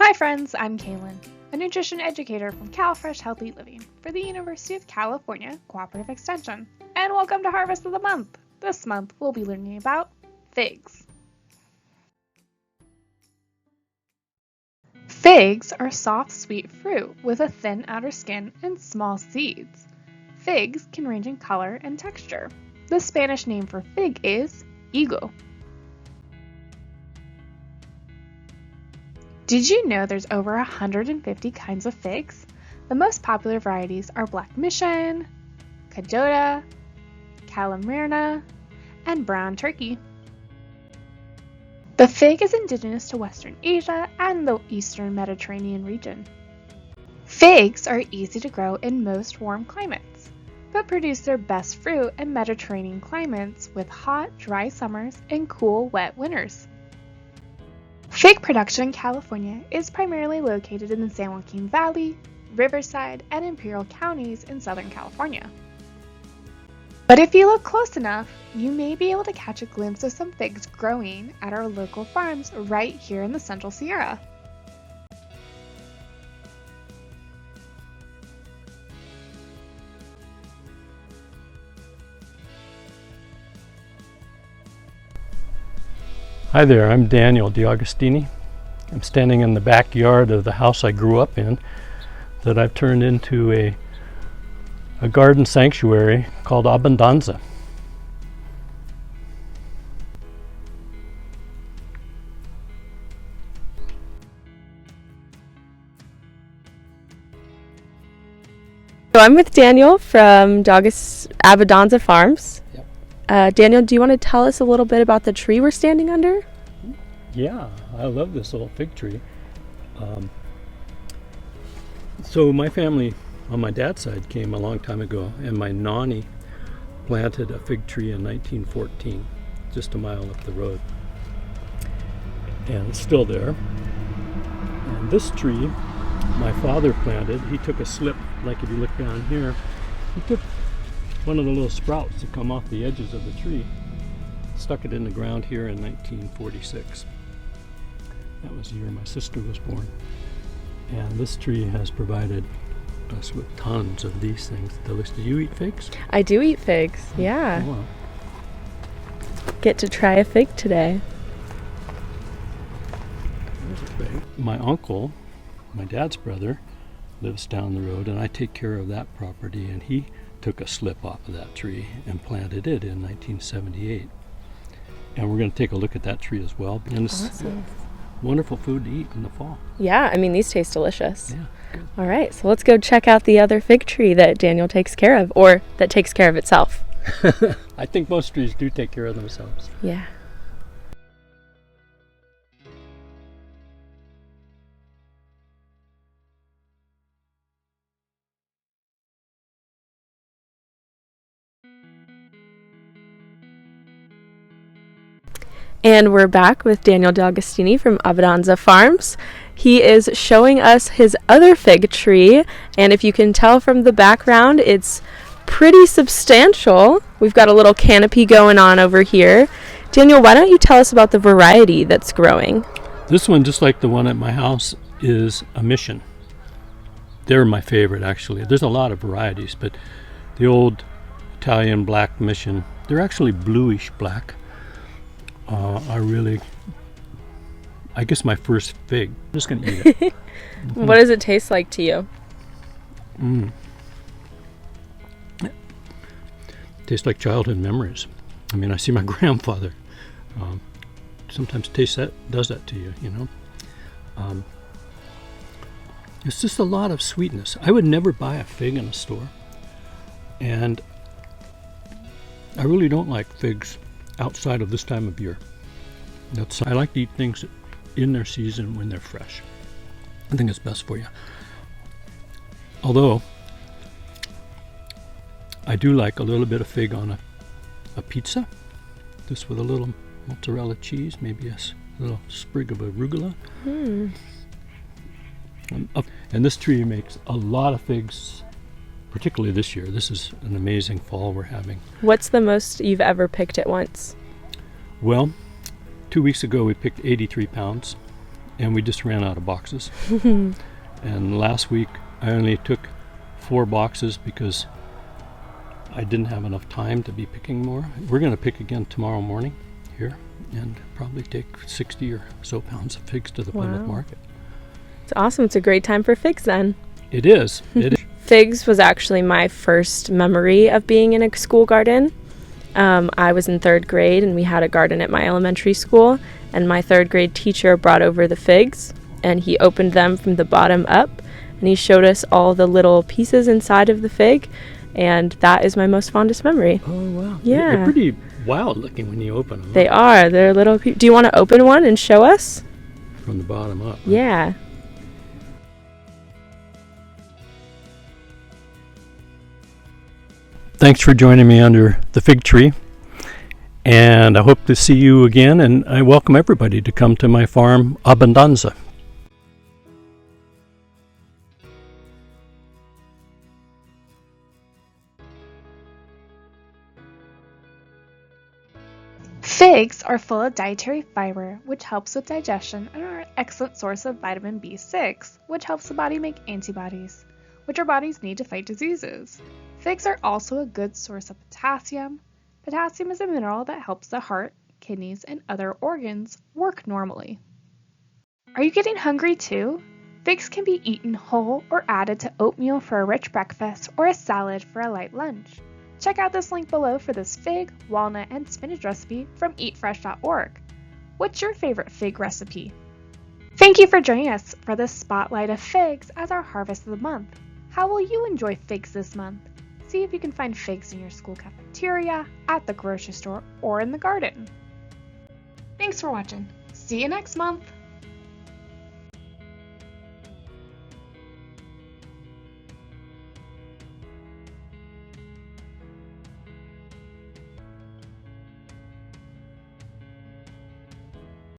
Hi friends, I'm Kaylin, a nutrition educator from CalFresh Healthy Living for the University of California Cooperative Extension, and welcome to Harvest of the Month. This month we'll be learning about figs. Figs are soft, sweet fruit with a thin outer skin and small seeds. Figs can range in color and texture. The Spanish name for fig is higo. Did you know there's over 150 kinds of figs? The most popular varieties are Black Mission, Cajota, Calamirna, and Brown Turkey. The fig is indigenous to Western Asia and the Eastern Mediterranean region. Figs are easy to grow in most warm climates, but produce their best fruit in Mediterranean climates with hot, dry summers and cool, wet winters. Fig production in California is primarily located in the San Joaquin Valley, Riverside, and Imperial counties in Southern California. But if you look close enough, you may be able to catch a glimpse of some figs growing at our local farms right here in the Central Sierra. Hi there, I'm Daniel D'Agostini. I'm standing in the backyard of the house I grew up in that I've turned into a garden sanctuary called Abbondanza. So I'm with Daniel from Abbondanza Farms. Daniel, do you want to tell us a little bit about the tree we're standing under? Yeah, I love this little fig tree. So my family on my dad's side came a long time ago, and my nanny planted a fig tree in 1914, just a mile up the road. And it's still there. And this tree, my father planted. He took a slip, like if you look down here, he took one of the little sprouts that come off the edges of the tree, stuck it in the ground here in 1946. That was the year my sister was born. And this tree has provided us with tons of these things. Delicious. Do you eat figs? I do eat figs, yeah. Oh, wow. Get to try a fig today. There's a fig. My uncle, my dad's brother, lives down the road, and I take care of that property, and he took a slip off of that tree and planted it in 1978. And we're going to take a look at that tree as well. And it's awesome. Wonderful food to eat in the fall. Yeah, I mean, these taste delicious. Yeah. Good. All right, so let's go check out the other fig tree that Daniel takes care of, or that takes care of itself. I think most trees do take care of themselves. Yeah. And we're back with Daniel D'Agostini from Abbondanza Farms. He is showing us his other fig tree, and if you can tell from the background, it's pretty substantial. We've got a little canopy going on over here. Daniel, why don't you tell us about the variety that's growing? This one, just like the one at my house, is a Mission. They're my favorite, actually. There's a lot of varieties, but the old Italian Black Mission, they're actually bluish black. Are really, I guess, my first fig. I'm just going to eat it. Mm-hmm. What does it taste like to you? Tastes like childhood memories. I mean, I see my grandfather. Sometimes does that to you, you know. It's just a lot of sweetness. I would never buy a fig in a store. And I really don't like figs outside of this time of year. I like to eat things in their season when they're fresh. I think it's best for you. Although, I do like a little bit of fig on a pizza, just with a little mozzarella cheese, maybe a little sprig of arugula. And this tree makes a lot of figs, particularly this year. This is an amazing fall we're having. What's the most you've ever picked at once? Well, 2 weeks ago we picked 83 pounds, and we just ran out of boxes. And last week I only took 4 boxes because I didn't have enough time to be picking more. We're going to pick again tomorrow morning here and probably take 60 or so pounds of figs to the Plymouth market. It's awesome. It's a great time for figs then. It is. It is. Figs was actually my first memory of being in a school garden. I was in 3rd grade and we had a garden at my elementary school, and my 3rd grade teacher brought over the figs and he opened them from the bottom up and he showed us all the little pieces inside of the fig, and that is my most fondest memory. Oh, wow. Yeah. They're pretty wild looking when you open them. They are. They're little do you want to open one and show us? From the bottom up. Yeah. Thanks for joining me under the fig tree, and I hope to see you again, and I welcome everybody to come to my farm, Abbondanza. Figs are full of dietary fiber, which helps with digestion, and are an excellent source of vitamin B6, which helps the body make antibodies, which our bodies need to fight diseases. Figs are also a good source of potassium. Potassium is a mineral that helps the heart, kidneys, and other organs work normally. Are you getting hungry too? Figs can be eaten whole or added to oatmeal for a rich breakfast or a salad for a light lunch. Check out this link below for this fig, walnut, and spinach recipe from eatfresh.org. What's your favorite fig recipe? Thank you for joining us for this spotlight of figs as our harvest of the month. How will you enjoy figs this month? See if you can find figs in your school cafeteria, at the grocery store, or in the garden. Thanks for watching. See you next month.